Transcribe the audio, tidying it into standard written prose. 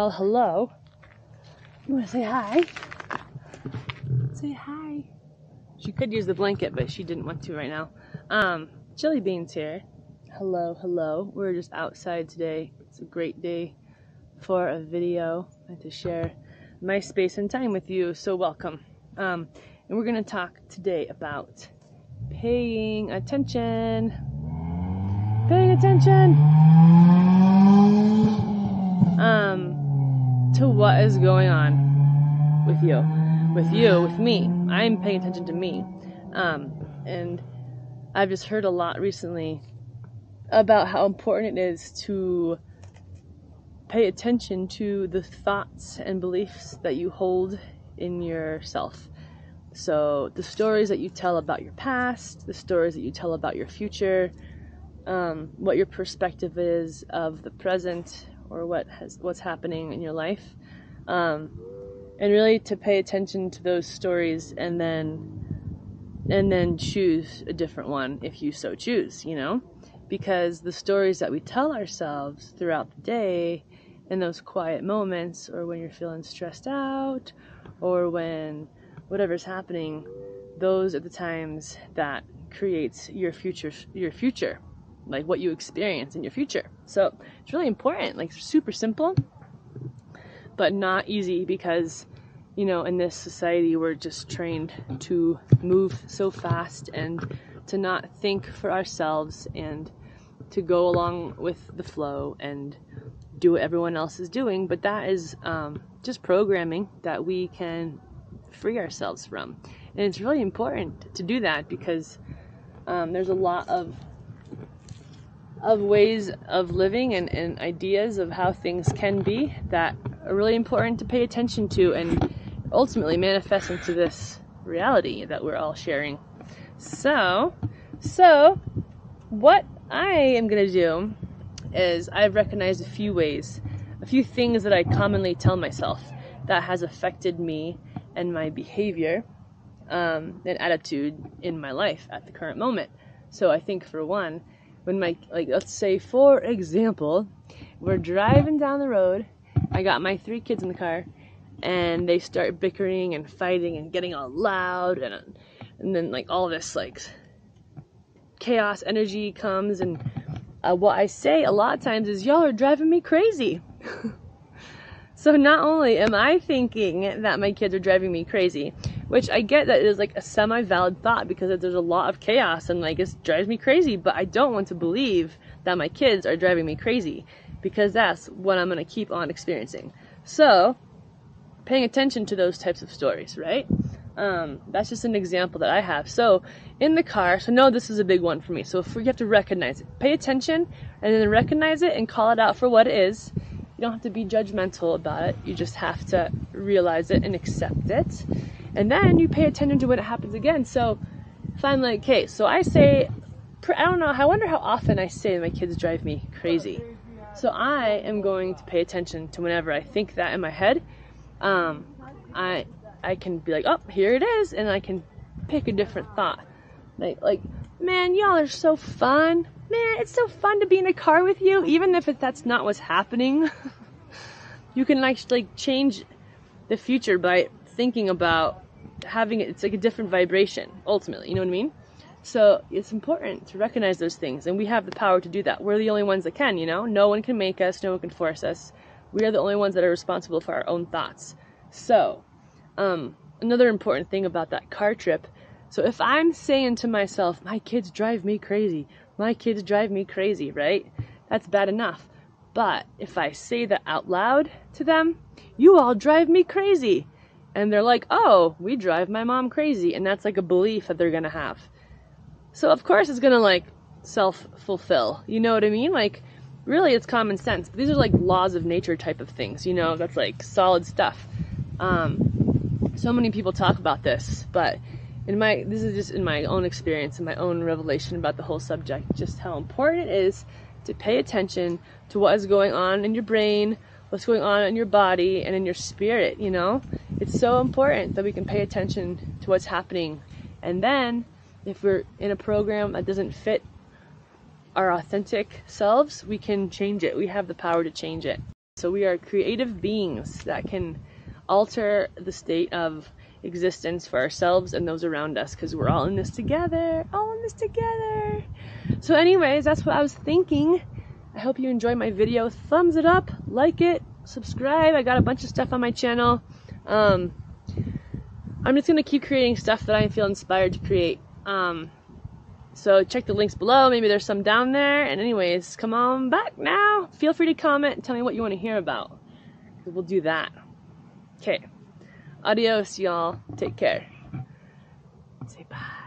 Well, hello. You want to say hi? Say hi. She could use the blanket, but she didn't want to right now. Jelly Bean's here. Hello, hello. We're just outside today. It's a great day for a video and to share my space and time with you, so welcome. And we're going to talk today about paying attention. Paying attention to what is going on with you, with me. I'm paying attention to me. And I've just heard a lot recently about how important it is to pay attention to the thoughts and beliefs that you hold in yourself. So the stories that you tell about your past, the stories that you tell about your future, what your perspective is of the present or what's happening in your life, and really to pay attention to those stories and then choose a different one if you so choose, because the stories that we tell ourselves throughout the day in those quiet moments, or when you're feeling stressed out, or when whatever's happening, those are the times that creates your future, like what you experience in your future. So it's really important, like super simple, but not easy because, in this society we're just trained to move so fast and to not think for ourselves and to go along with the flow and do what everyone else is doing. But that is just programming that we can free ourselves from. And it's really important to do that because there's a lot of ways of living and ideas of how things can be that are really important to pay attention to and ultimately manifest into this reality that we're all sharing. So what I am going to do is I've recognized a few things that I commonly tell myself that has affected me and my behavior and attitude in my life at the current moment. So I think for one, when let's say for example, we're driving down the road, I got my 3 kids in the car, and they start bickering and fighting and getting all loud, and then all this chaos energy comes, and what I say a lot of times is, y'all are driving me crazy. So not only am I thinking that my kids are driving me crazy, which I get that is a semi-valid thought because there's a lot of chaos and it drives me crazy, but I don't want to believe that my kids are driving me crazy because that's what I'm going to keep on experiencing. So paying attention to those types of stories, right? That's just an example that I have. So in the car, this is a big one for me. So if you have to recognize it, pay attention and then recognize it and call it out for what it is. You don't have to be judgmental about it. You just have to realize it and accept it. And then you pay attention to when it happens again. So if I'm okay, so I say, I don't know, I wonder how often I say my kids drive me crazy. So I am going to pay attention to whenever I think that in my head. I can be oh, here it is, and I can pick a different thought. Man, y'all are so fun. Man, it's so fun to be in a car with you, even if that's not what's happening. You can change the future by thinking about having it. It's a different vibration, ultimately, you know what I mean? So it's important to recognize those things, and we have the power to do that. We're the only ones that can, No one can make us, no one can force us. We are the only ones that are responsible for our own thoughts. So, another important thing about that car trip, so if I'm saying to myself, my kids drive me crazy, right? That's bad enough. But if I say that out loud to them, you all drive me crazy. And they're oh, we drive my mom crazy. And that's a belief that they're going to have. So of course it's going to self-fulfill. You know what I mean? Really it's common sense. But these are laws of nature type of things. That's solid stuff. So many people talk about this, but this is just in my own experience and my own revelation about the whole subject, just how important it is to pay attention to what is going on in your brain, what's going on in your body and in your spirit, It's so important that we can pay attention to what's happening. And then if we're in a program that doesn't fit our authentic selves, we can change it. We have the power to change it. So we are creative beings that can alter the state of existence for ourselves and those around us, because we're all in this together, So anyways, that's what I was thinking. I hope you enjoyed my video. Thumbs it up, like it, subscribe. I got a bunch of stuff on my channel. I'm just gonna keep creating stuff that I feel inspired to create. So check the links below. Maybe there's some down there. And anyways, come on back now. Feel free to comment and tell me what you want to hear about. We'll do that. Okay. Adios, y'all. Take care. Say bye.